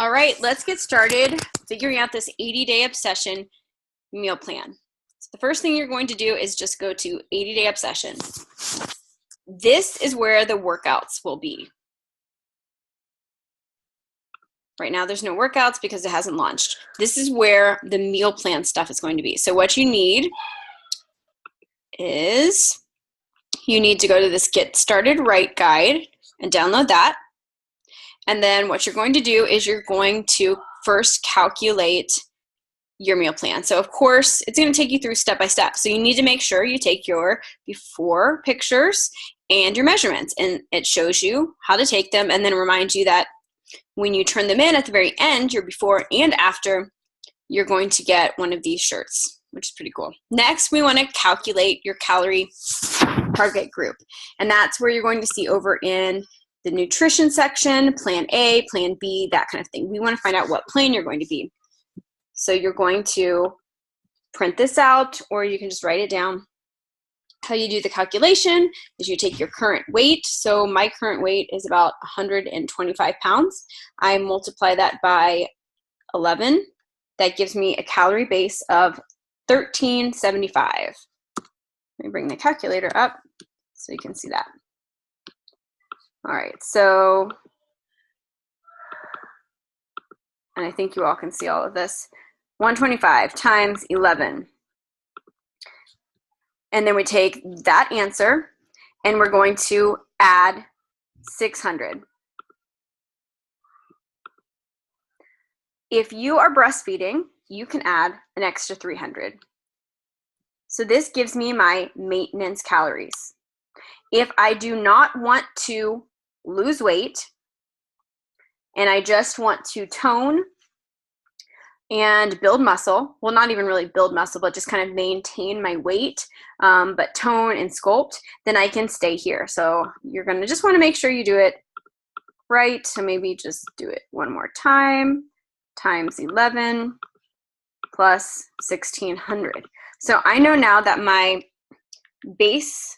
All right, let's get started figuring out this 80-day obsession meal plan. So the first thing you're going to do is just go to 80-day obsession. This is where the workouts will be. Right now there's no workouts because it hasn't launched. This is where the meal plan stuff is going to be. So what you need is you need to go to this Get Started Right guide and download that. And then what you're going to do is you're going to first calculate your meal plan. So of course, it's going to take you through step by step. So you need to make sure you take your before pictures and your measurements, and it shows you how to take them and then reminds you that when you turn them in at the very end, your before and after, you're going to get one of these shirts, which is pretty cool. Next, we want to calculate your calorie target group. And that's where you're going to see over in the nutrition section, plan A, plan B, that kind of thing. We want to find out what plan you're going to be. So you're going to print this out, or you can just write it down. How you do the calculation is you take your current weight. So my current weight is about 125 pounds. I multiply that by 11. That gives me a calorie base of 1375. Let me bring the calculator up so you can see that. All right, so, and I think you all can see all of this. 125 times 11. And then we take that answer and we're going to add 600. If you are breastfeeding, you can add an extra 300. So this gives me my maintenance calories. If I do not want to lose weight and I just want to tone and build muscle, well, not even really build muscle, but just kind of maintain my weight, but tone and sculpt, then I can stay here. So you're gonna just wanna make sure you do it right. So maybe just do it one more time, times 11 plus 1600. So I know now that my base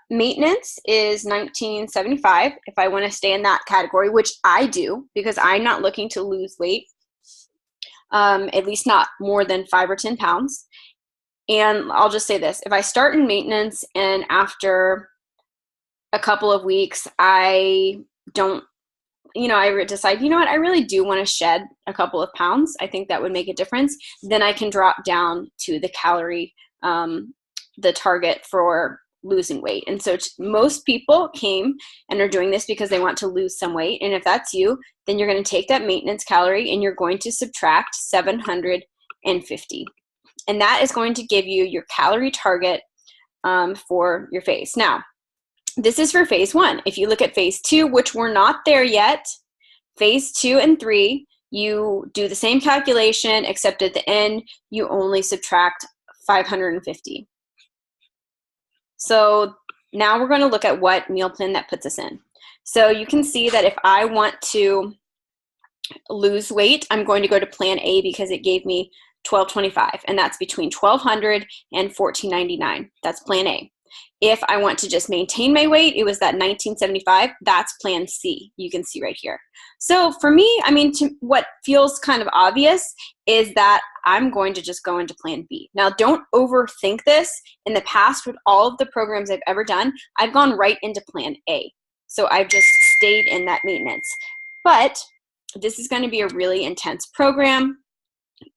maintenance is 1975 if I want to stay in that category, which I do because I'm not looking to lose weight, at least not more than 5 or 10 pounds. And I'll just say this, if I start in maintenance and after a couple of weeks I don't, I decide, I really do want to shed a couple of pounds, I think that would make a difference, then I can drop down to the calorie, the target for losing weight. And so most people came and are doing this because they want to lose some weight. And if that's you, then you're going to take that maintenance calorie and you're going to subtract 750. And that is going to give you your calorie target for your phase. Now, this is for phase 1. If you look at phase 2, which we're not there yet, phase 2 and 3, you do the same calculation, except at the end, you only subtract 550. So now we're going to look at what meal plan that puts us in. So you can see that if I want to lose weight, I'm going to go to plan A because it gave me 1225, and that's between 1200 and 1499. That's plan A. If I want to just maintain my weight, it was that 1975. That's plan C. You can see right here. So for me, what feels kind of obvious is that I'm going to just go into plan B. Now, don't overthink this. In the past, with all of the programs I've ever done, I've gone right into plan A. So I've just stayed in that maintenance. But this is going to be a really intense program.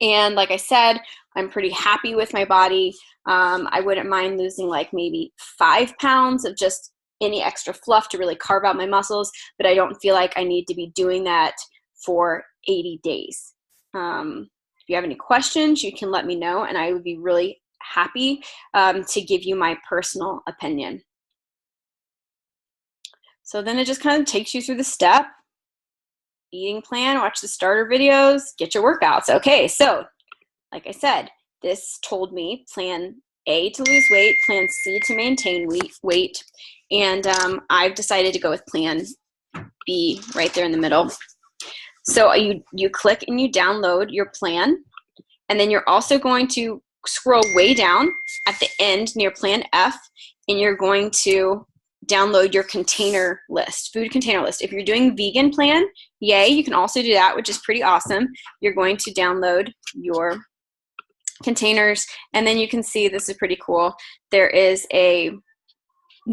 And like I said, I'm pretty happy with my body. I wouldn't mind losing like maybe 5 pounds of just any extra fluff to really carve out my muscles, but I don't feel like I need to be doing that for 80 days. If you have any questions, you can let me know, and I would be really happy to give you my personal opinion. So then it just kind of takes you through the step. Eating plan, watch the starter videos, get your workouts. Okay, so like I said, this told me plan A to lose weight, plan C to maintain weight, and I've decided to go with plan B right there in the middle. So you click and you download your plan, and then you're also going to scroll way down at the end near plan F, and you're going to download your container list, food container list. If you're doing vegan plan, yay, you can also do that, which is pretty awesome. You're going to download your containers, and then you can see, this is pretty cool. There is the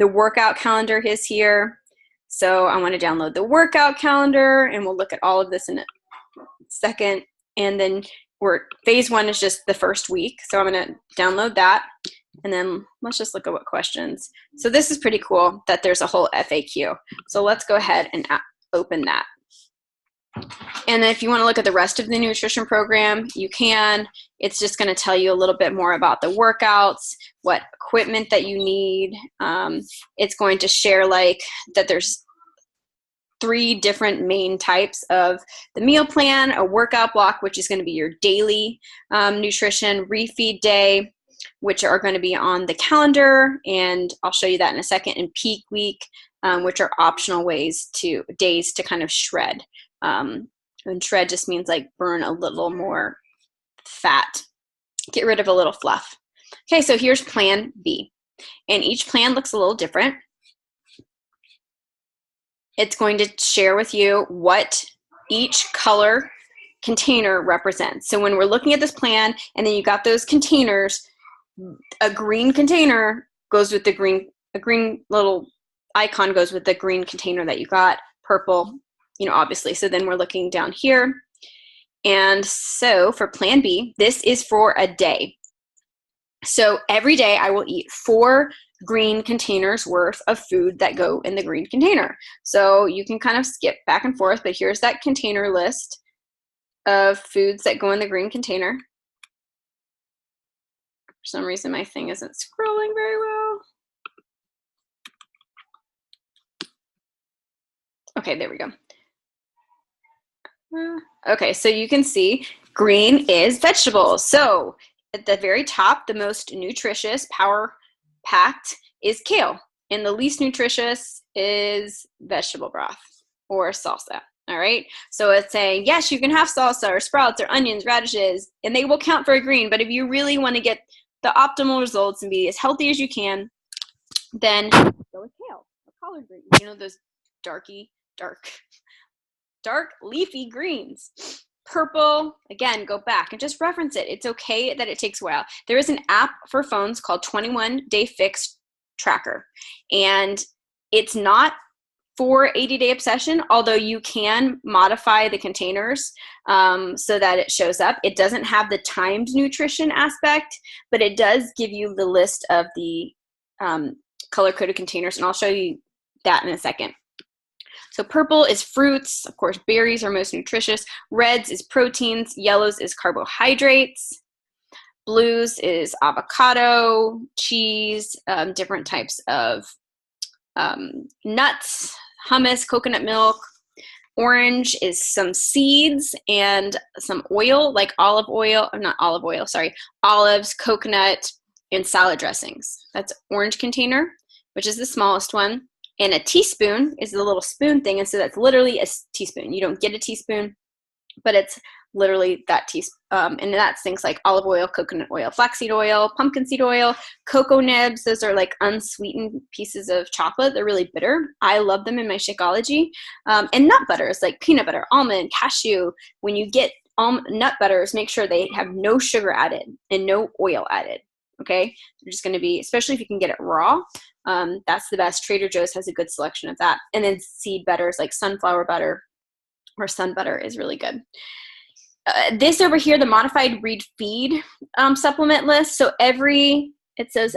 workout calendar is here. So I want to download the workout calendar, and we'll look at all of this in a second. And then phase 1 is just the first week. So I'm going to download that. And then let's just look at what questions. So this is pretty cool that there's a whole FAQ. So let's go ahead and open that. And then if you want to look at the rest of the nutrition program, you can. It's just going to tell you a little bit more about the workouts, what equipment that you need. It's going to share like that there's 3 different main types of the meal plan: a workout block, which is going to be your daily nutrition, refeed day, which are going to be on the calendar, and I'll show you that in a second, and peak week, which are optional days to kind of shred. And shred just means like burn a little more fat, get rid of a little fluff. Okay, so here's plan B, and each plan looks a little different. It's going to share with you what each color container represents. So when we're looking at this plan, and then you got those containers, a green container goes with the green, a green little icon goes with the green container that you got, purple, obviously. So then we're looking down here. And so for plan B, this is for a day. So every day I will eat 4 green containers worth of food that go in the green container. So you can kind of skip back and forth, but here's that container list of foods that go in the green container. For some reason, my thing isn't scrolling very well. Okay, there we go. Okay, so you can see green is vegetables. So at the very top, the most nutritious, power-packed is kale, and the least nutritious is vegetable broth or salsa. All right, so it's saying, yes, you can have salsa or sprouts or onions, radishes, and they will count for a green, but if you really want to get the optimal results and be as healthy as you can, then go with kale or collard greens. Those dark leafy greens. Purple, again, go back and just reference it. It's okay that it takes a while. There is an app for phones called 21 Day Fix Tracker, and it's not for 80-day obsession, although you can modify the containers so that it shows up. It doesn't have the timed nutrition aspect, but it does give you the list of the color-coded containers, and I'll show you that in a second. So purple is fruits. Of course, berries are most nutritious. Reds is proteins. Yellows is carbohydrates. Blues is avocado, cheese, different types of nuts, hummus, coconut milk. Orange is some seeds and some oil, like olive oil, or not olive oil, sorry, olives, coconut, and salad dressings. That's orange container, which is the smallest one. And a teaspoon is the little spoon thing, and so that's literally a teaspoon. You don't get a teaspoon, but it's literally that teaspoon. And that's things like olive oil, coconut oil, flaxseed oil, pumpkin seed oil, cocoa nibs. Those are like unsweetened pieces of chocolate. They're really bitter. I love them in my Shakeology. And nut butters like peanut butter, almond, cashew. When you get nut butters, make sure they have no sugar added and no oil added. Okay, they're just going to be, especially if you can get it raw, that's the best. Trader Joe's has a good selection of that. And then seed butters like sunflower butter or sun butter is really good. This over here, the modified read feed supplement list. So it says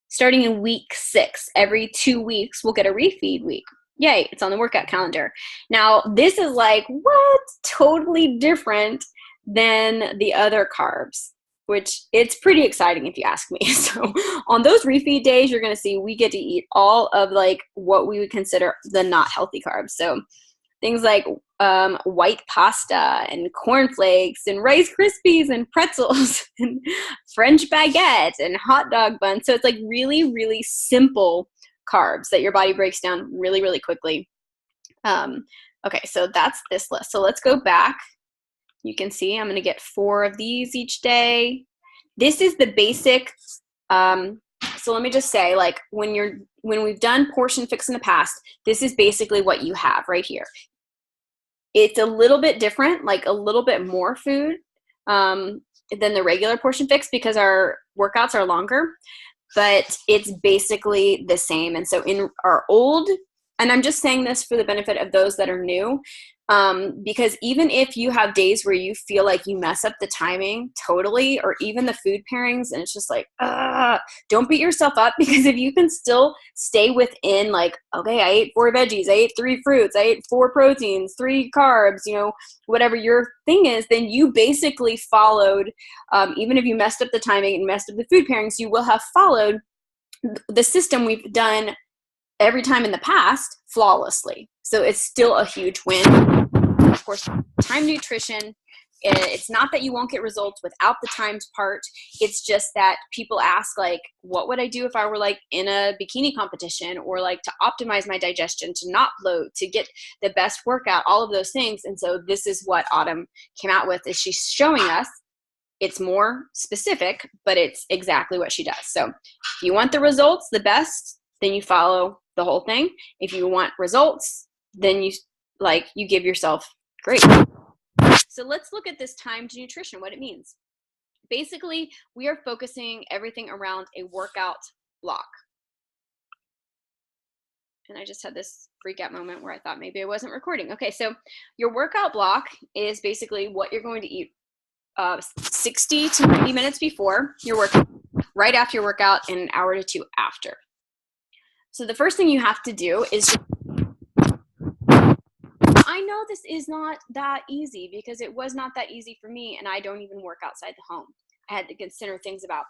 starting in week 6, every 2 weeks, we'll get a refeed week. Yay, it's on the workout calendar. Now, this is like, what? Totally different than the other carbs, which it's pretty exciting if you ask me. So on those refeed days, you're going to see we get to eat all of like what we would consider the not healthy carbs. So things like white pasta and cornflakes and Rice Krispies and pretzels and French baguette and hot dog buns. So it's like really, really simple carbs that your body breaks down really, really quickly. Okay, so that's this list. So let's go back. You can see I'm going to get 4 of these each day. This is the basic so let me just say, like, when we've done portion fix in the past, this is basically what you have right here. It's a little bit different, like a little bit more food than the regular portion fix because our workouts are longer, but it's basically the same. And so in our old, and I'm just saying this for the benefit of those that are new, because even if you have days where you feel like you mess up the timing totally, or even the food pairings, and it's just like, don't beat yourself up, because if you can still stay within, like, okay, I ate 4 veggies, I ate 3 fruits, I ate 4 proteins, 3 carbs, you know, whatever your thing is, then you basically followed, even if you messed up the timing and messed up the food pairings, you will have followed the system we've done every time in the past flawlessly. So it's still a huge win. Of course, time nutrition, it's not that you won't get results without the timed part. It's just that people ask, like, what would I do if I were like in a bikini competition, or like to optimize my digestion, to not bloat, to get the best workout, all of those things. And so this is what Autumn came out with, is she's showing us it's more specific, but it's exactly what she does. So if you want the results the best, then you follow the whole thing. If you want results, then you give yourself grace. So let's look at this timed nutrition, what it means. Basically, we are focusing everything around a workout block. And I just had this freak out moment where I thought maybe I wasn't recording. Okay, so your workout block is basically what you're going to eat 60 to 90 minutes before your workout, right after your workout, and an hour to 2 after. So the first thing you have to do is, I know this is not that easy, because it was not that easy for me, and I don't even work outside the home. I had to consider things about,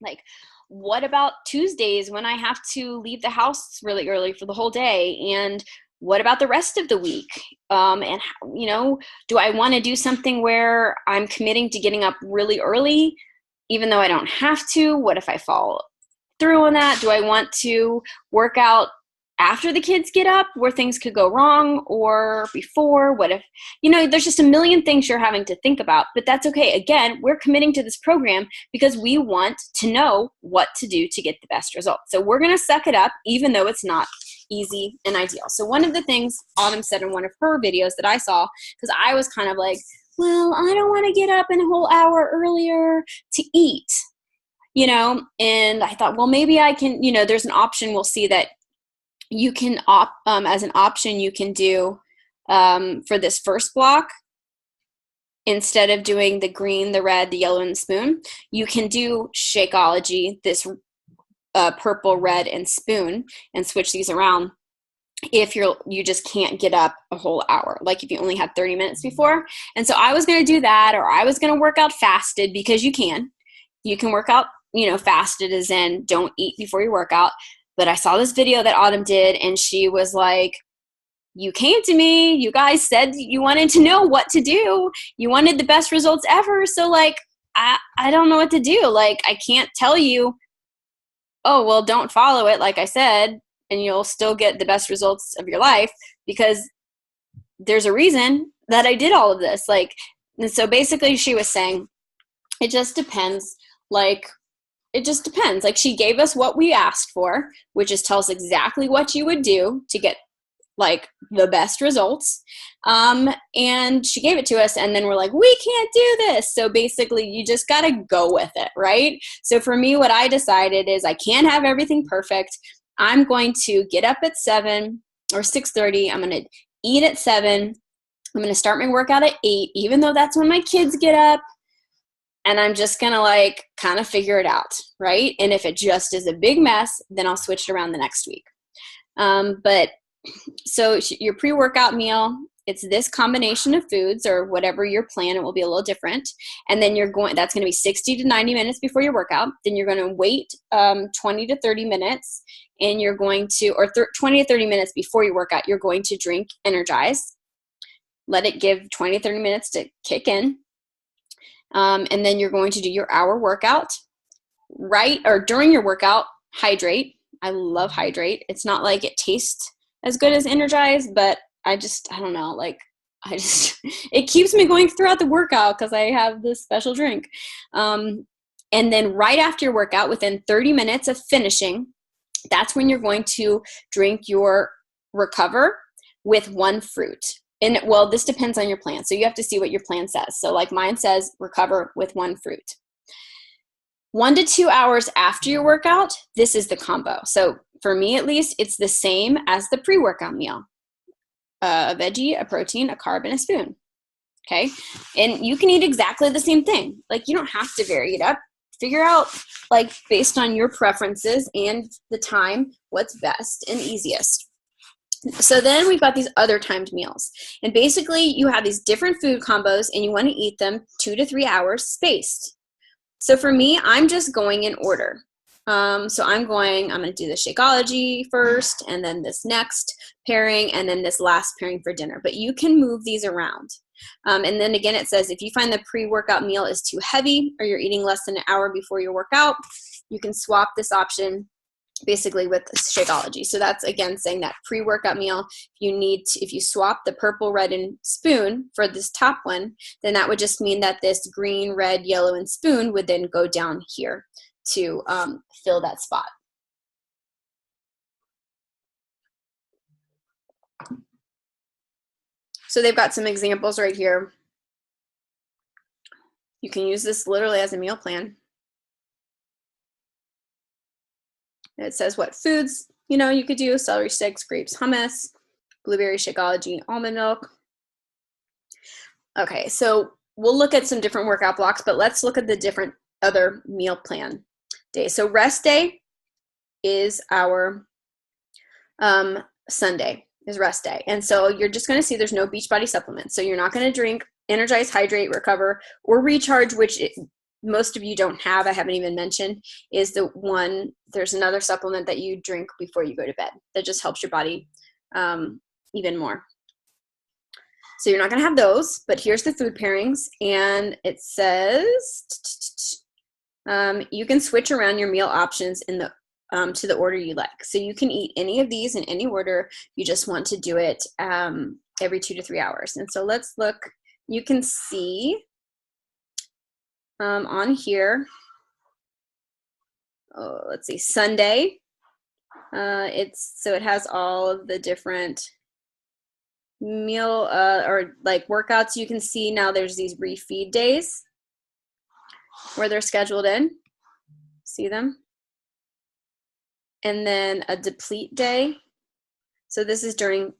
like, what about Tuesdays when I have to leave the house really early for the whole day? And what about the rest of the week? And, you know, do I want to do something where I'm committing to getting up really early, even though I don't have to? What if I fall through on that? Do I want to work out after the kids get up, where things could go wrong, or before? What if, you know, there's just a million things you're having to think about, but that's okay. Again, we're committing to this program because we want to know what to do to get the best results. So we're going to suck it up, even though it's not easy and ideal. So one of the things Autumn said in one of her videos that I saw, because I was kind of like, well, I don't want to get up an whole hour earlier to eat, you know, and I thought, well, maybe I can, you know, there's an option. We'll see that you can as an option, you can do for this first block, instead of doing the green, the red, the yellow, and the spoon, you can do Shakeology, this purple, red, and spoon, and switch these around if you just can't get up a whole hour, like if you only had 30 minutes before. And so I was going to do that, or I was going to work out fasted, because you can work out, you know, fasted as in don't eat before you work out. But I saw this video that Autumn did, and she was like, you came to me, you guys said you wanted to know what to do. You wanted the best results ever. So like, I don't know what to do. Like, I can't tell you, oh, well, don't follow it, like I said, and you'll still get the best results of your life, because there's a reason that I did all of this. Like, and so basically she was saying, it just depends. Like, it just depends. Like, she gave us what we asked for, which is tell us exactly what you would do to get like the best results. And she gave it to us, and then we're like, we can't do this. So basically you just got to go with it. Right. So for me, what I decided is I can't have everything perfect. I'm going to get up at 7 or 6:30. I'm going to eat at 7. I'm going to start my workout at 8, even though that's when my kids get up. And I'm just going to like kind of figure it out, right? And if it just is a big mess, then I'll switch it around the next week. But so your pre-workout meal, it's this combination of foods or whatever your plan, it will be a little different. And then that's going to be 60 to 90 minutes before your workout. Then you're going to wait 20 to 30 minutes, and you're going to, 20 to 30 minutes before your workout, you're going to drink Energize. Let it give 20 to 30 minutes to kick in. And then you're going to do your hour workout, right? Or during your workout, hydrate. I love hydrate. It's not like it tastes as good as Energize, but I don't know. Like, it keeps me going throughout the workout because I have this special drink. And then right after your workout, within 30 minutes of finishing, that's when you're going to drink your Recover with 1 fruit. And well, this depends on your plan. So you have to see what your plan says. So like mine says, Recover with 1 fruit. 1 to 2 hours after your workout, this is the combo. So for me, at least, it's the same as the pre-workout meal. A veggie, a protein, a carb, and a spoon. Okay. And you can eat exactly the same thing. Like, you don't have to vary it up. Figure out, like, based on your preferences and the time, what's best and easiest. So then we've got these other timed meals. And basically, you have these different food combos, and you want to eat them 2 to 3 hours spaced. So for me, I'm just going in order. So I'm going to do the Shakeology first, and then this next pairing, and then this last pairing for dinner. But you can move these around. And then again, it says if you find the pre-workout meal is too heavy, or you're eating less than an hour before your workout, you can swap this option basically with Shakeology. So that's, again, saying that pre-workout meal, if you swap the purple, red, and spoon for this top one, then that would just mean that this green, red, yellow, and spoon would then go down here to fill that spot. So they've got some examples right here. You can use this literally as a meal plan. It says what foods, you could do: celery sticks, grapes, hummus, blueberry, Shakeology, almond milk. Okay, so we'll look at some different workout blocks, but let's look at the different other meal plan days. So rest day is our Sunday is rest day. And so you're just going to see there's no Beachbody supplements. So you're not going to drink Energize, Hydrate, Recover, or Recharge, which most of you don't have. I haven't even mentioned is there's another supplement that you drink before you go to bed that just helps your body even more. So you're not going to have those, but here's the food pairings, and it says you can switch around your meal options in the to the order you like. So you can eat any of these in any order. You just want to do it every 2 to 3 hours. And so let's look. You can see on here, let's see, Sunday. It has all of the different meal or like workouts. You can see now there's these refeed days where they're scheduled in. See them? And then a deplete day. So this is during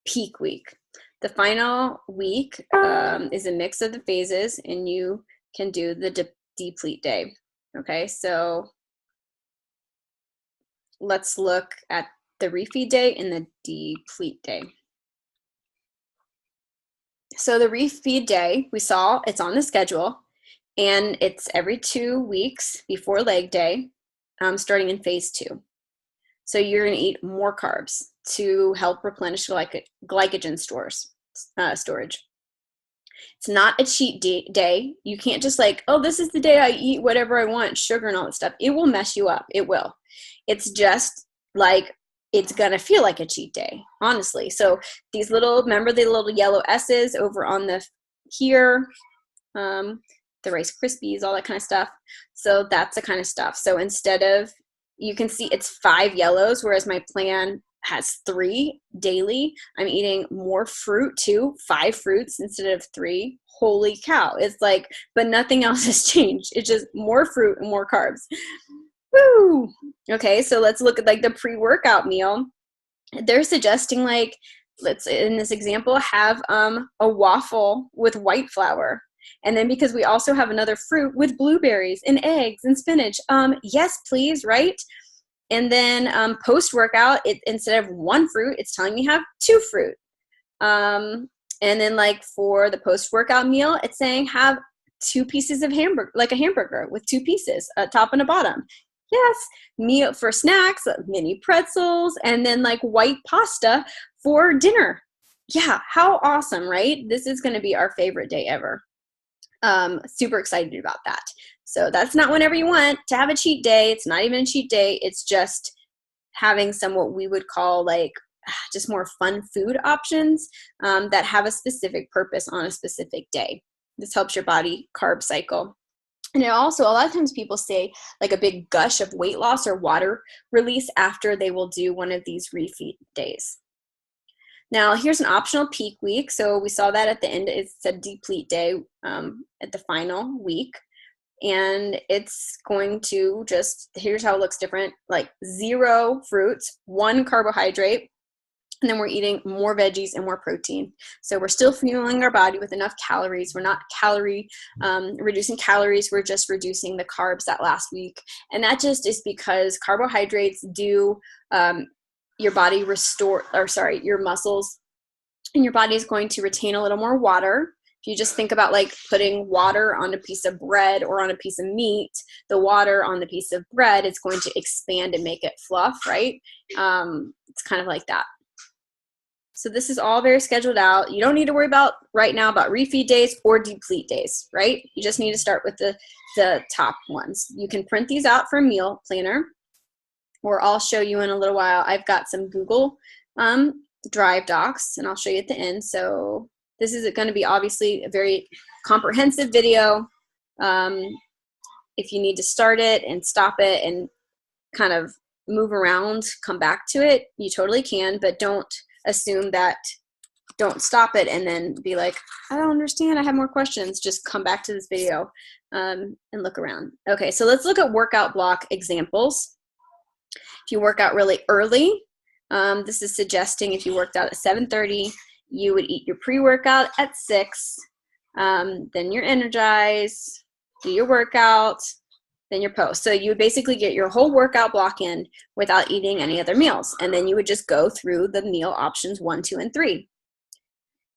peak week. The final week is a mix of the phases, and you can do the deplete day. Okay, so let's look at the refeed day and the deplete day. So the refeed day, we saw it's on the schedule, and it's every 2 weeks before leg day, starting in phase 2. So you're going to eat more carbs to help replenish glycogen storage. It's not a cheat day. You can't just this is the day I eat whatever I want, sugar and all that stuff. It will mess you up. It will. It's just it's going to feel like a cheat day, honestly. So remember the little yellow S's over on here, the Rice Krispies, all that kind of stuff. So that's the kind of stuff. So instead of, you can see it's 5 yellows, whereas my plan has 3 daily. I'm eating more fruit too, 5 fruits instead of 3. Holy cow. It's but nothing else has changed. It's just more fruit and more carbs. Woo! Okay, so let's look at the pre-workout meal. They're suggesting let's, in this example, have a waffle with white flour. And then because we also have another fruit with blueberries and eggs and spinach. Yes, please, right? And then post-workout, instead of 1 fruit, it's telling me have 2 fruit. And then for the post-workout meal, it's saying have 2 pieces of hamburger, like a hamburger with 2 pieces, a top and a bottom. Yes, meal for snacks, mini pretzels, and then white pasta for dinner. Yeah, how awesome, right? This is going to be our favorite day ever. Super excited about that. So that's not whenever you want to have a cheat day. It's not even a cheat day. It's just having some what we would call just more fun food options that have a specific purpose on a specific day. This helps your body carb cycle. And it also, a lot of times people say like a big gush of weight loss or water release after they will do one of these refeed days. Now, here's an optional peak week. So we saw that at the end, it said deplete day at the final week. And it's going to just, here's how it looks different, like 0 fruits, 1 carbohydrate, and then we're eating more veggies and more protein. So we're still fueling our body with enough calories. We're not reducing calories. We're just reducing the carbs that last week. And that just is because carbohydrates do your body your muscles and your body is going to retain a little more water. If you just think about like putting water on a piece of bread or on a piece of meat, the water on the piece of bread is going to expand and make it fluff, right? It's kind of like that. So this is all very scheduled out. You don't need to worry about right now about refeed days or deplete days, right? You just need to start with the top ones. You can print these out for a meal planner, or I'll show you in a little while. I've got some Google Drive docs, and I'll show you at the end. So this is going to be obviously a very comprehensive video. If you need to start it and stop it and kind of move around, come back to it, you totally can, but don't assume that, don't stop it and then be like, I don't understand, I have more questions. Just come back to this video and look around. Okay, so let's look at workout block examples. If you work out really early, this is suggesting if you worked out at 7:30, you would eat your pre-workout at 6, then you're energized, do your workout, then your post. So you would basically get your whole workout block in without eating any other meals. And then you would just go through the meal options 1, 2, and 3.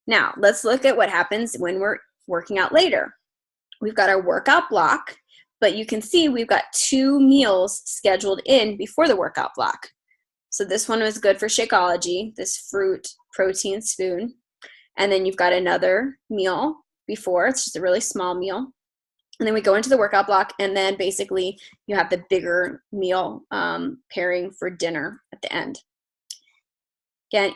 Now, let's look at what happens when we're working out later. We've got our workout block, but you can see we've got 2 meals scheduled in before the workout block. So this one was good for Shakeology, this fruit protein spoon. And then you've got another meal before. It's just a really small meal. And then we go into the workout block, and then basically you have the bigger meal pairing for dinner at the end. Again,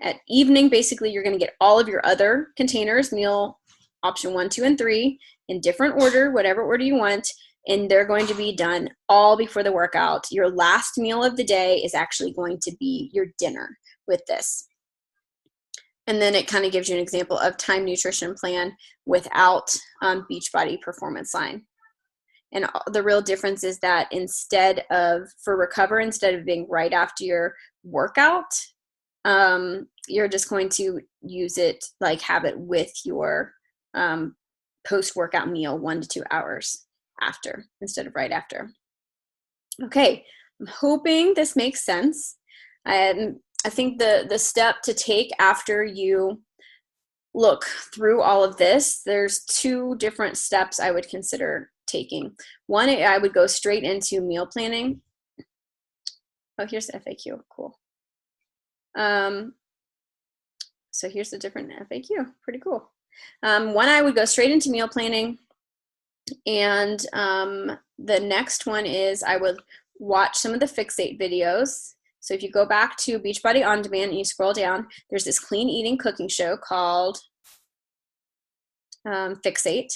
at evening, basically you're going to get all of your other containers, meal option 1, 2, and 3, in different order, whatever order you want, and they're going to be done all before the workout. Your last meal of the day is actually going to be your dinner with this. And then it kind of gives you an example of time nutrition plan without Beachbody Performance Line. And the real difference is that instead of being right after your workout, you're just going to use it, like have it with your post-workout meal 1 to 2 hours after instead of right after. Okay, I'm hoping this makes sense. I think the step to take after you look through all of this, there's 2 different steps I would consider taking. One, I would go straight into meal planning. Oh, here's the FAQ. Cool. So here's the different FAQ. Pretty cool. One, I would go straight into meal planning. And the next one is I would watch some of the Fixate videos. So if you go back to Beachbody On Demand and you scroll down, there's this clean eating cooking show called Fixate.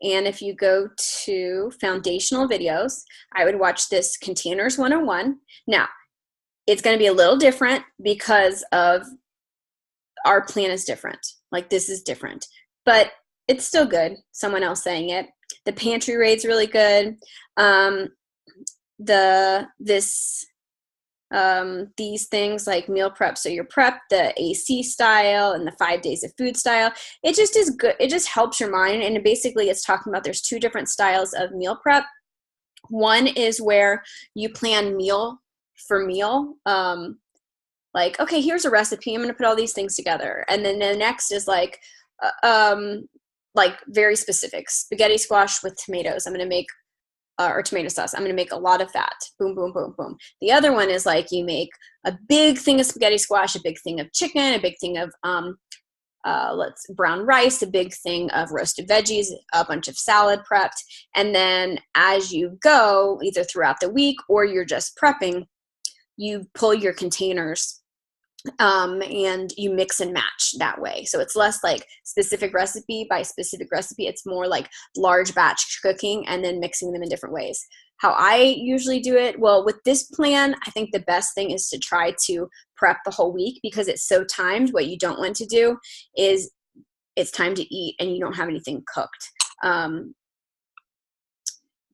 And if you go to foundational videos, I would watch this Containers 101. Now, it's going to be a little different because of our plan is different. Like this is different, but it's still good. Someone else saying it. The pantry raid's really good. These things like meal prep, so your prep, the AC style and the 5 days of food style, it just is good. It just helps your mind. And basically it's talking about there's 2 different styles of meal prep. One is where you plan meal for meal. Like, okay, here's a recipe. I'm going to put all these things together. And then the next is like very specific spaghetti squash with tomatoes. I'm going to make or tomato sauce. I'm going to make a lot of that. Boom, boom, boom, boom. The other one is like you make a big thing of spaghetti squash, a big thing of chicken, a big thing of brown rice, a big thing of roasted veggies, a bunch of salad prepped. And then as you go, either throughout the week or you're just prepping, you pull your containers and you mix and match that way. So it's less like specific recipe by specific recipe. It's more like large batch cooking and then mixing them in different ways. How I usually do it, well, with this plan, I think the best thing is to try to prep the whole week because it's so timed. What you don't want to do is it's time to eat and you don't have anything cooked.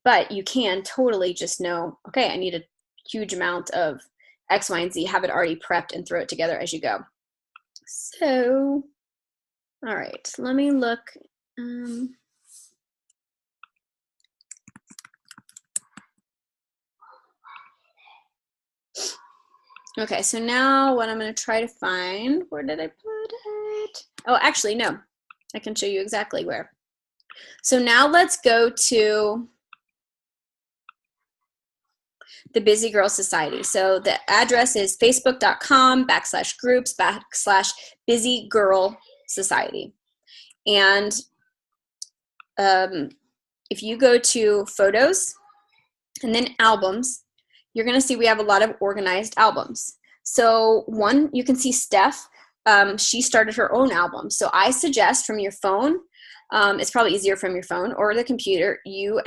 But you can totally just know, okay, I need a huge amount of X, Y, and Z, have it already prepped and throw it together as you go. So, all right, let me look. Okay, so now what I'm going to try to find, where did I put it? Oh, actually, no, I can show you exactly where. So now let's go to the Busy Girl Society. So the address is facebook.com/groups/Busy Girl Society. And if you go to photos and then albums, you're going to see we have a lot of organized albums. So one, you can see Steph, she started her own album. So I suggest from your phone, it's probably easier from your phone or the computer, you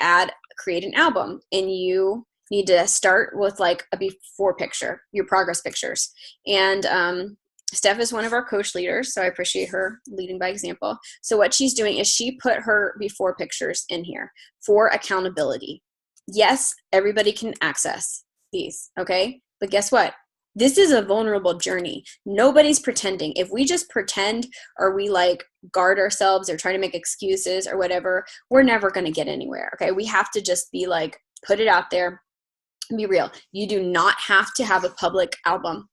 create an album, and you need to start with like a before picture, your progress pictures. And Steph is one of our coach leaders, so I appreciate her leading by example. So what she's doing is she put her before pictures in here for accountability. Yes, everybody can access these, okay? But guess what? This is a vulnerable journey. Nobody's pretending. If we just pretend or we like guard ourselves or try to make excuses or whatever, we're never going to get anywhere, okay? We have to just be like, put it out there, be real. You do not have to have a public album.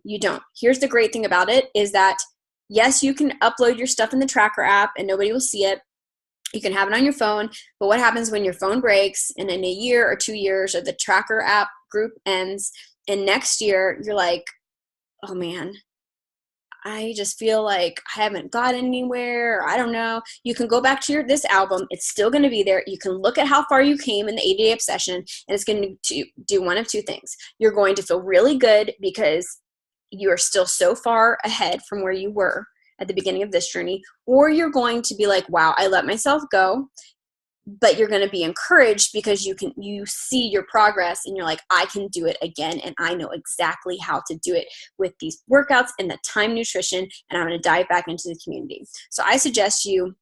You don't. Here's the great thing about it is that, yes, you can upload your stuff in the tracker app and nobody will see it. You can have it on your phone, but what happens when your phone breaks and in a year or 2 years or the tracker app group ends and next year you're like, oh man, I just feel like I haven't got anywhere, or I don't know. You can go back to this album. It's still going to be there. You can look at how far you came in the 80-day obsession, and it's going to do one of two things. You're going to feel really good because you are still so far ahead from where you were at the beginning of this journey, or you're going to be like, wow, I let myself go. But you're going to be encouraged because you see your progress and you're like, I can do it again, and I know exactly how to do it with these workouts and the time nutrition, and I'm going to dive back into the community. So I suggest you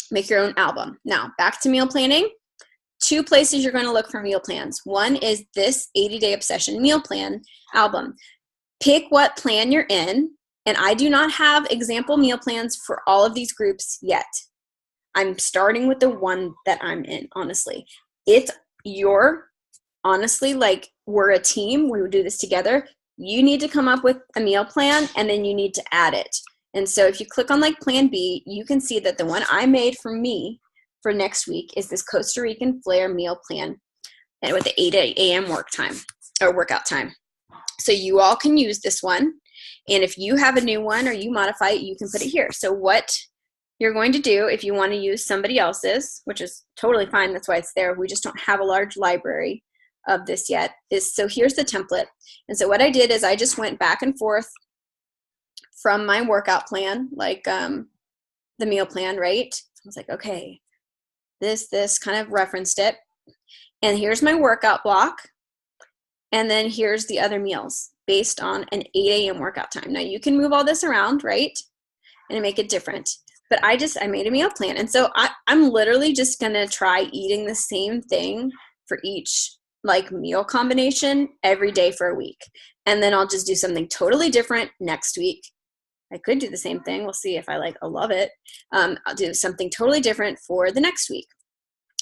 make your own album. Now back to meal planning. 2 places you're going to look for meal plans. One is this 80-day obsession meal plan album. Pick what plan you're in, and I do not have example meal plans for all of these groups yet. I'm starting with the one that I'm in, honestly. Honestly, like, we're a team. We would do this together. You need to come up with a meal plan, and then you need to add it. And so if you click on like plan B, you can see that the one I made for me for next week is this Costa Rican Flair meal plan, and with the 8 a.m. workout time. So you all can use this one. And if you have a new one or you modify it, you can put it here. So what you're going to do, if you want to use somebody else's, which is totally fine, that's why it's there, we just don't have a large library of this yet, so here's the template. And so what I did is I just went back and forth from my workout plan, like the meal plan, right? I was like, okay, this kind of referenced it. And here's my workout block. And then here's the other meals based on an 8 a.m. workout time. Now you can move all this around, right? And make it different. But I made a meal plan. And so I'm literally just going to try eating the same thing for each like meal combination every day for a week. And then I'll just do something totally different next week. I could do the same thing. We'll see if I love it. I'll do something totally different for the next week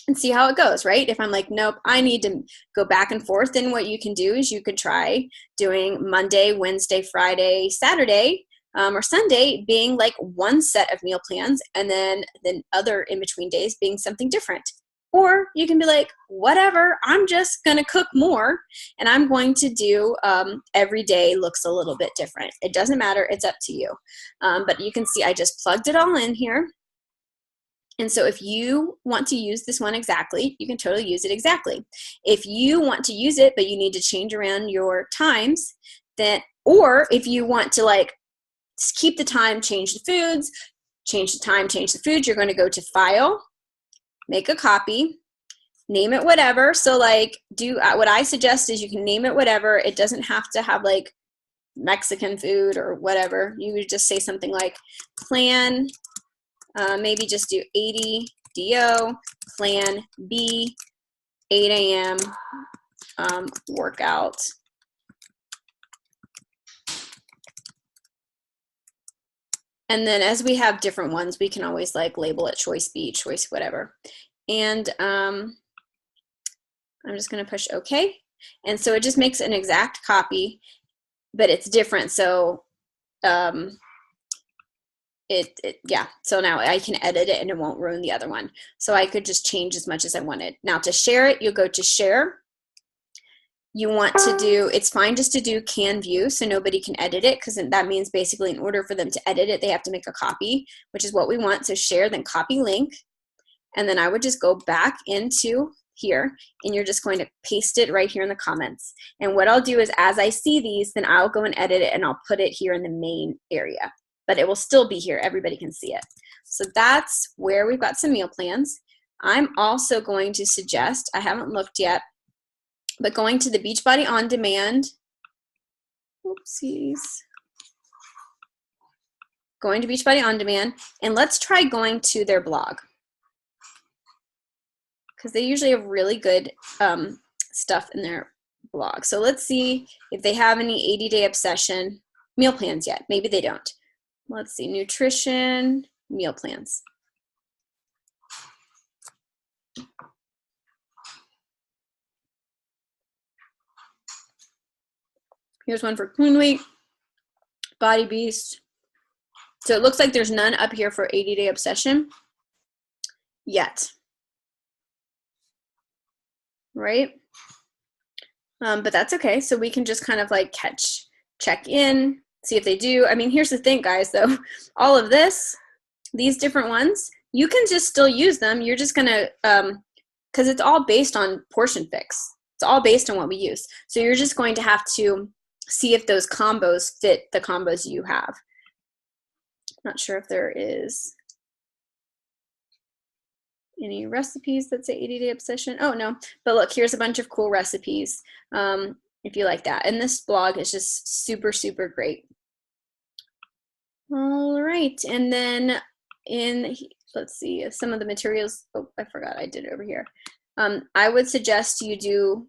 and see how it goes, right? If I'm like, nope, I need to go back and forth, then what you can do is you could try doing Monday, Wednesday, Friday, Saturday, or Sunday being like one set of meal plans, and then other in between days being something different. Or you can be like, whatever, I'm just going to cook more, and I'm going to do every day looks a little bit different. It doesn't matter. It's up to you. But you can see I just plugged it all in here. And so if you want to use this one exactly, you can totally use it exactly. If you want to use it, but you need to change around your times, then Or if you want to like keep the time, change the foods, change the time, change the foods, you're going to go to File, make a copy, name it whatever. So like what I suggest is you can name it whatever. It doesn't have to have like Mexican food or whatever. You would just say something like plan, maybe just do 80 DO, plan B, 8 a.m. Workout. And then as we have different ones, we can always like label it choice B, choice whatever. And I'm just going to push OK. And so it just makes an exact copy, but it's different. So yeah, so now I can edit it and it won't ruin the other one. So I could just change as much as I wanted. Now to share it, you'll go to share. You want to do, it's fine just to do can view so nobody can edit it, because that means basically in order for them to edit it, they have to make a copy, which is what we want. So share, then copy link. And then I would just go back into here and you're just going to paste it right here in the comments. And what I'll do is as I see these, then I'll go and edit it and I'll put it here in the main area. But it will still be here. Everybody can see it. So that's where we've got some meal plans. I'm also going to suggest, I haven't looked yet, but going to the Beachbody On Demand, oopsies, going to Beachbody On Demand, and let's try going to their blog, because they usually have really good stuff in their blog. So let's see if they have any 80-day obsession meal plans yet. Maybe they don't. Let's see, nutrition, meal plans. Here's one for Clean Week, Body Beast. So it looks like there's none up here for 80-day obsession yet, right? But that's okay. So we can just kind of like check in, see if they do. I mean, here's the thing, guys, though. All of this, these different ones, you can just still use them. You're just going to, because it's all based on portion fix. It's all based on what we use. So you're just going to have to see if those combos fit the combos you have. Not sure if there is any recipes that say 80-day obsession. Oh, no. But look, here's a bunch of cool recipes if you like that. And this blog is just super, super great. All right. And then let's see, some of the materials. Oh, I forgot I did it over here. I would suggest you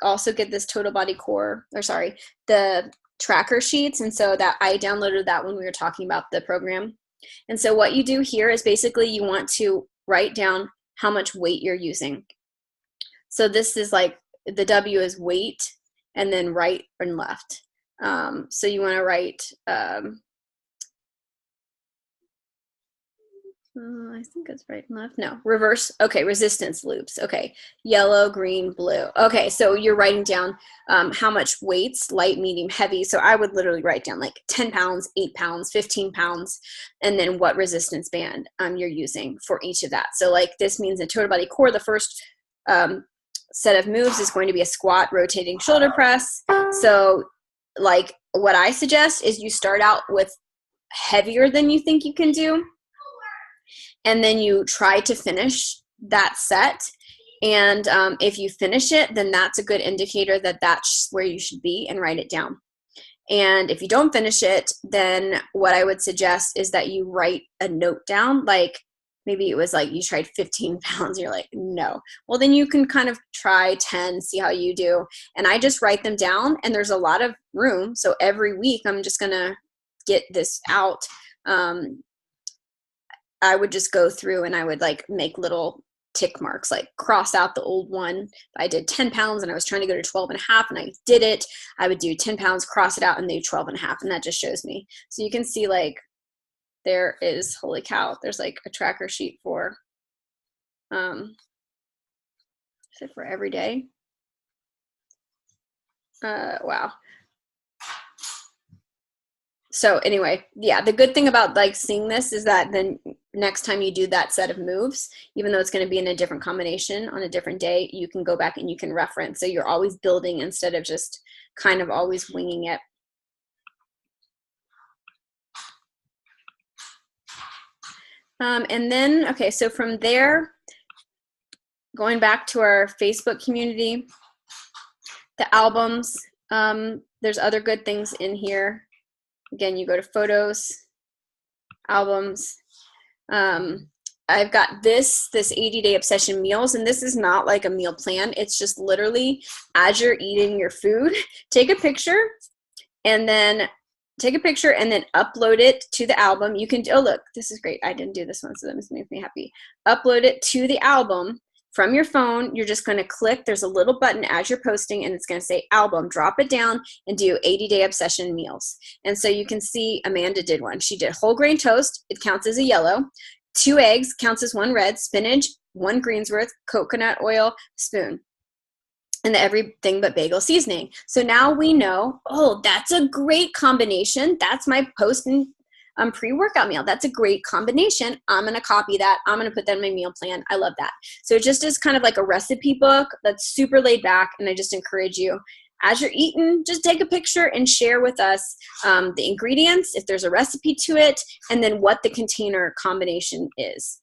also get this total body core, or sorry, the tracker sheets. And so that I downloaded that when we were talking about the program. And so what you do here is basically you want to write down how much weight you're using. So this is like, the W is weight and then right and left. So you want to write, I think it's right and left. No, reverse. Okay, resistance loops. Okay, yellow, green, blue. Okay, so you're writing down how much weights, light, medium, heavy. So I would literally write down like 10 pounds, 8 pounds, 15 pounds, and then what resistance band you're using for each of that. So like this means in total body core, the first set of moves is going to be a squat, rotating shoulder press. So like what I suggest is you start out with heavier than you think you can do. And then you try to finish that set. And if you finish it, then that's a good indicator that that's where you should be, and write it down. And if you don't finish it, then what I would suggest is that you write a note down. Like maybe it was like you tried 15 pounds. You're like, no. Well, then you can kind of try 10, see how you do. And I just write them down, and there's a lot of room. So every week I'm just going to get this out. I would just go through and I would like make little tick marks, like cross out the old one. I did 10 pounds and I was trying to go to 12 and a half and I did it. I would do 10 pounds, cross it out, and do 12 and a half. And that just shows me. So you can see like there is, holy cow, there's like a tracker sheet for, is it for every day? Wow. So anyway, yeah, the good thing about like seeing this is that then next time you do that set of moves, even though it's going to be in a different combination on a different day, you can go back and you can reference. So you're always building instead of just kind of always winging it. And then, okay, so from there, going back to our Facebook community, the albums, there's other good things in here. Again, you go to photos, albums. I've got this 80-day obsession meals, and this is not like a meal plan. It's just literally as you're eating your food, take a picture and then upload it to the album. You can, oh look, this is great. I didn't do this one, so that makes me happy. Upload it to the album from your phone. You're just going to click, there's a little button as you're posting, and it's going to say album. Drop it down and do 80-day obsession meals. And so you can see Amanda did one. She did whole grain toast. It counts as a yellow. 2 eggs counts as 1 red. Spinach, 1 greens worth. Coconut oil, spoon. And the everything but bagel seasoning. So now we know, oh, that's a great combination. That's my post and pre-workout meal. That's a great combination. I'm going to copy that. I'm going to put that in my meal plan. I love that. So it just is kind of like a recipe book that's super laid back. And I just encourage you, as you're eating, just take a picture and share with us the ingredients, if there's a recipe to it, and then what the container combination is.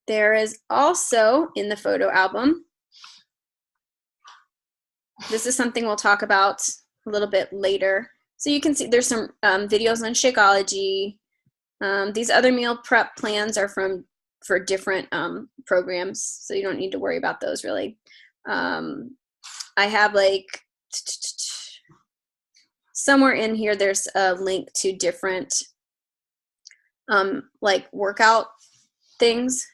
There is also in the photo album, this is something we'll talk about a little bit later. So you can see there's some videos on Shakeology. These other meal prep plans are for different programs, so you don't need to worry about those really. I have like somewhere in here, there's a link to different like workout things,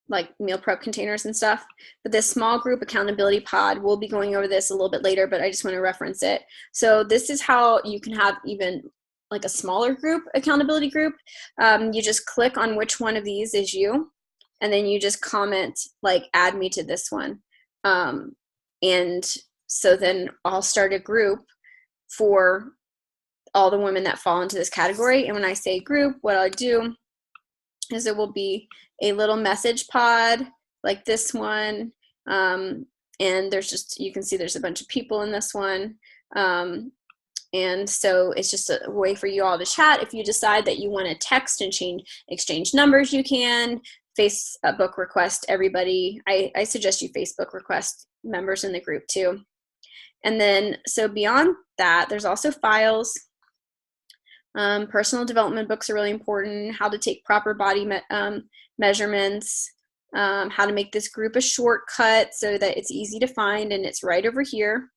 like meal prep containers and stuff. But this small group accountability pod, we'll be going over this a little bit later, but I just want to reference it. So this is how you can have even like a smaller group accountability group. You just click on which one of these is you, and then you just comment like, add me to this one. And so then I'll start a group for all the women that fall into this category. And when I say group, what I'll do is it will be a little message pod like this one. And there's just, you can see there's a bunch of people in this one. And so it's just a way for you all to chat. If you decide that you want to text and exchange numbers, you can. Facebook request everybody. I suggest you Facebook request members in the group too. And then, so beyond that, there's also files. Personal development books are really important. How to take proper body measurements. How to make this group a shortcut so that it's easy to find, and it's right over here.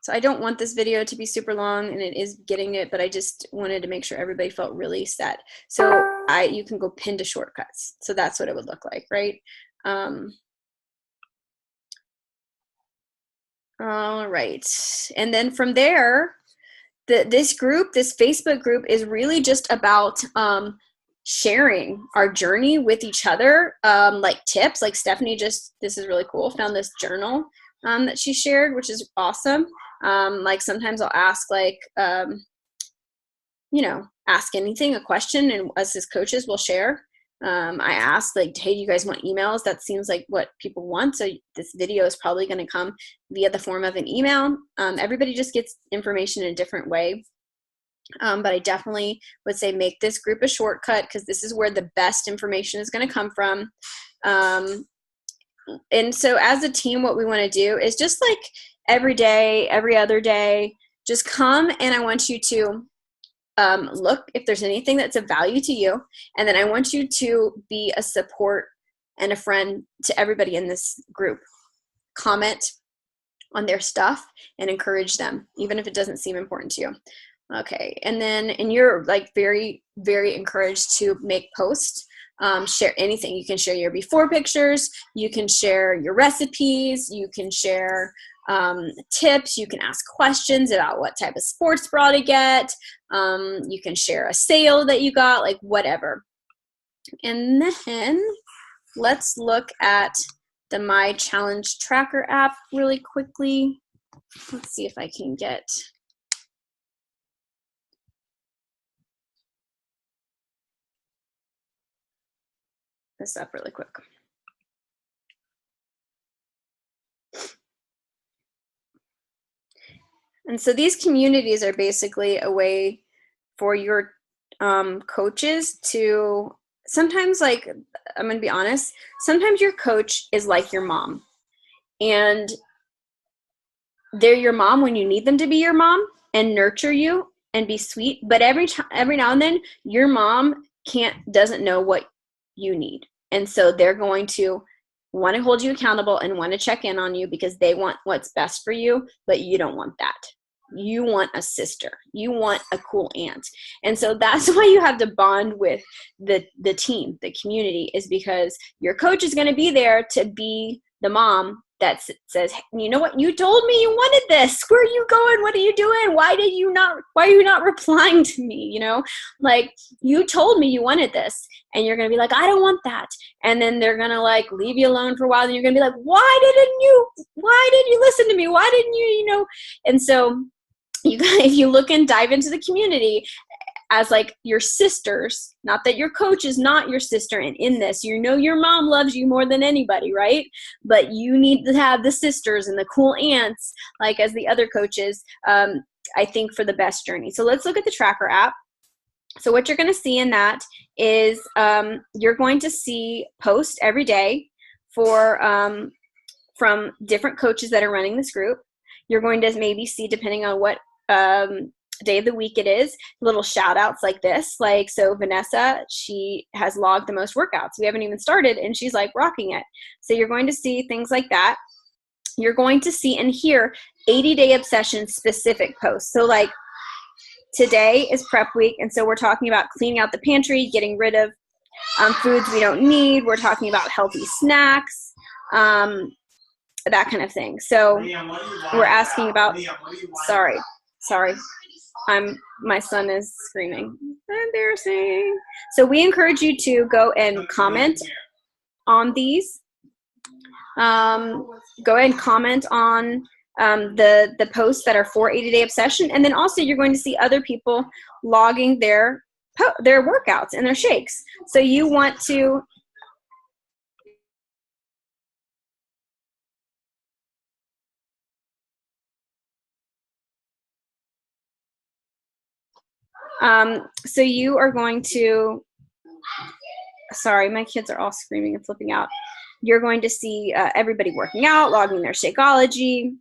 So I don't want this video to be super long, and it is getting it, but I just wanted to make sure everybody felt really set. So you can go pin to shortcuts. So that's what it would look like, right? All right. And then from there, this Facebook group is really just about sharing our journey with each other, like tips. Like Stephanie this is really cool, found this journal that she shared, which is awesome. Like sometimes I'll ask like, ask anything, a question, and us as coaches will share. I asked like, hey, do you guys want emails? That seems like what people want. So this video is probably going to come via the form of an email. Everybody just gets information in a different way. But I definitely would say make this group a shortcut, because this is where the best information is going to come from. And so as a team, what we want to do is just like every day, every other day, just come, and I want you to look if there's anything that's of value to you. And then I want you to be a support and a friend to everybody in this group. Comment on their stuff and encourage them, even if it doesn't seem important to you. Okay, and you're like very, very encouraged to make posts. Share anything. You can share your before pictures. You can share your recipes. You can share tips. You can ask questions about what type of sports bra to get. You can share a sale that you got, like whatever. And then let's look at the My Challenge Tracker app really quickly. Let's see if I can get this up really quick. And so these communities are basically a way for your coaches to sometimes, like, I'm going to be honest, sometimes your coach is like your mom. And they're your mom when you need them to be your mom and nurture you and be sweet. But every now and then, your mom doesn't know what you need. And so they're going to want to hold you accountable and want to check in on you because they want what's best for you, but you don't want that. You want a sister. You want a cool aunt. And so that's why you have to bond with the team, the community, is because your coach is going to be there to be the mom that says, you know what, you told me you wanted this. Where are you going? What are you doing? Why are you not replying to me? You know, like, you told me you wanted this. And you're going to be like, I don't want that. And then they're going to like leave you alone for a while. And you're going to be like, why didn't you listen to me? Why didn't you? And so if you look and dive into the community as like your sisters, not that your coach is not your sister, and in this, you know, your mom loves you more than anybody, right? But you need to have the sisters and the cool aunts, like as the other coaches, I think, for the best journey. So let's look at the tracker app. So what you're going to see in that is you're going to see posts every day from different coaches that are running this group. You're going to maybe see, depending on what day of the week it is, little shout outs like this. Like, so Vanessa, she has logged the most workouts. We haven't even started and she's like rocking it. So you're going to see things like that. You're going to see and hear 80-day obsession specific posts. So like, today is prep week, and so we're talking about cleaning out the pantry, getting rid of foods we don't need. We're talking about healthy snacks, that kind of thing. So we're asking about, sorry, my son is screaming. Embarrassing. So we encourage you to go and comment on these. Go ahead and comment on the posts that are for 80-day obsession, and then also you're going to see other people logging their workouts and their shakes. So you want to so you are going to, sorry, my kids are all screaming and flipping out. You're going to see everybody working out, logging their Shakeology.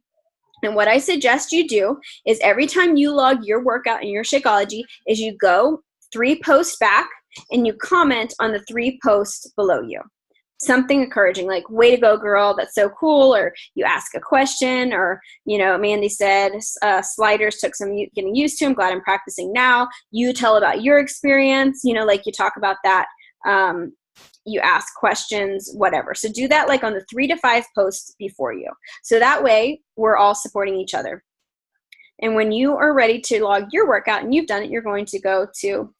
And what I suggest you do is every time you log your workout and your Shakeology is you go 3 posts back and you comment on the 3 posts below you. Something encouraging, like, way to go, girl, that's so cool, or you ask a question, or, you know, Mandy said, sliders took some getting used to, I'm glad I'm practicing now. You tell about your experience, you know, like you talk about that, you ask questions, whatever. So do that like on the 3 to 5 posts before you. So that way we're all supporting each other. And when you are ready to log your workout and you've done it, you're going to go to,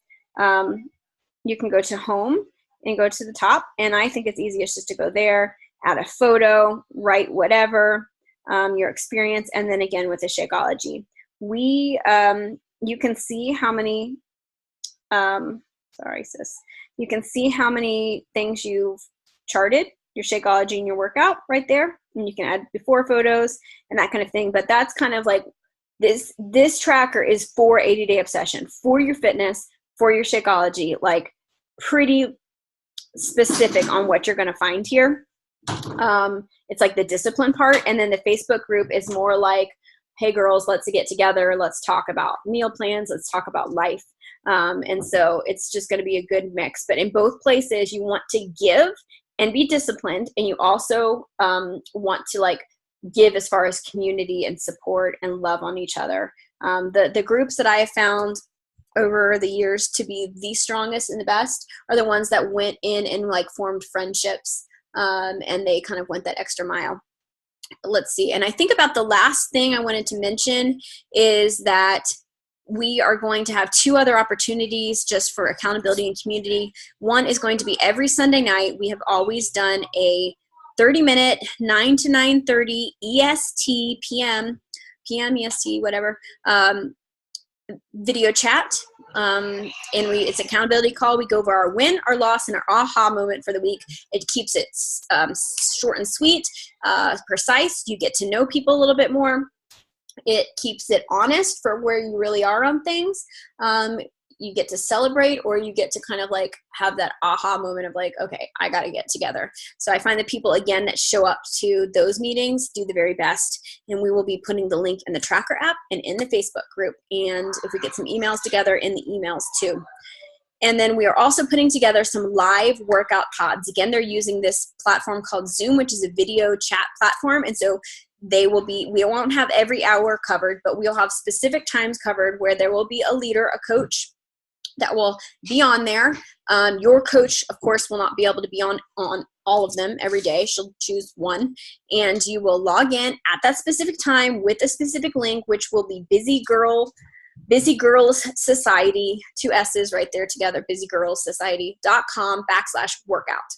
you can go to home and go to the top. And I think it's easiest just to go there, add a photo, write whatever, your experience. And then again with the Shakeology, you can see how many, sorry, sis. You can see how many things you've charted, your Shakeology and your workout right there. And you can add before photos and that kind of thing. But that's kind of like this tracker is for 80-day obsession, for your fitness, for your Shakeology, like pretty specific on what you're going to find here. It's like the discipline part. And then the Facebook group is more like, hey girls, let's get together. Let's talk about meal plans. Let's talk about life. And so it's just going to be a good mix. But in both places, you want to give and be disciplined. And you also want to like give as far as community and support and love on each other. The groups that I have found over the years to be the strongest and the best are the ones that went in and like formed friendships, and they kind of went that extra mile. Let's see. And I think about the last thing I wanted to mention is that we are going to have 2 other opportunities just for accountability and community. One is going to be every Sunday night. We have always done a 30-minute, 9 to 9:30 EST, PM EST, whatever, video chat. And it's accountability call. We go over our win, our loss, and our aha moment for the week. It keeps it short and sweet, precise. You get to know people a little bit more. It keeps it honest for where you really are on things. You get to celebrate, or you get to kind of like have that aha moment of like, okay, I got to get together. So I find the people, again, that show up to those meetings do the very best. And we will be putting the link in the tracker app and in the Facebook group. And if we get some emails together, in the emails too. And then we are also putting together some live workout pods. Again, they're using this platform called Zoom, which is a video chat platform. And so we won't have every hour covered, but we'll have specific times covered where there will be a leader, a coach that will be on there. Your coach, of course, will not be able to be on all of them every day. She'll choose one, and you will log in at that specific time with a specific link, which will be Busy Girls Society, 2 S's right there together, busygirlssociety.com/workout.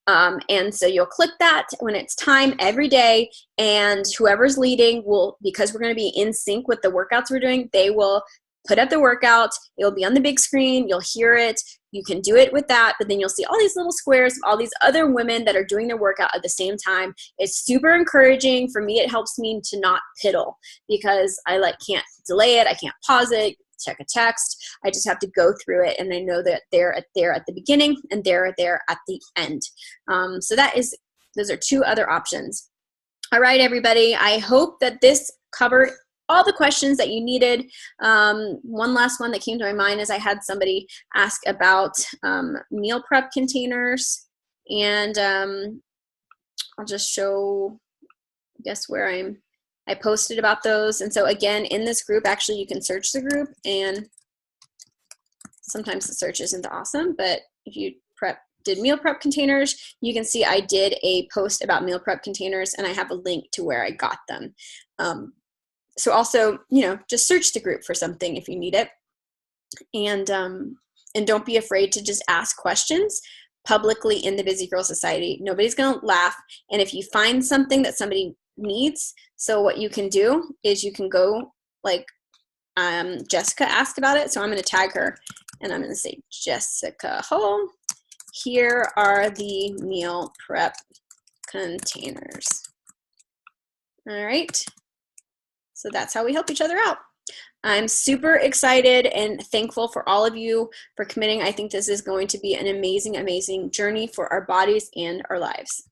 And so you'll click that when it's time every day, and whoever's leading will, because we're going to be in sync with the workouts we're doing, they will put up the workout. It'll be on the big screen. You'll hear it. You can do it with that, but then you'll see all these little squares of all these other women that are doing their workout at the same time. It's super encouraging. For me, it helps me to not piddle, because I can't delay it. I can't pause it, check a text. I just have to go through it, and I know that they're there at the beginning and they're there at the end. So those are 2 other options. All right, everybody. I hope that this covered all the questions that you needed. One last one that came to my mind is I had somebody ask about meal prep containers, and I'll just show, I guess, where I posted about those. And so again, in this group, actually you can search the group, and sometimes the search isn't awesome, but if you did meal prep containers, you can see I did a post about meal prep containers, and I have a link to where I got them. So also, just search the group for something if you need it. And don't be afraid to just ask questions publicly in the Busy Girl Society. Nobody's going to laugh. And if you find something that somebody needs, so what you can do is you can go, like Jessica asked about it. So I'm going to tag her, and I'm going to say, Jessica Hull, here are the meal prep containers. All right. So that's how we help each other out. I'm super excited and thankful for all of you for committing. I think this is going to be an amazing, amazing journey for our bodies and our lives.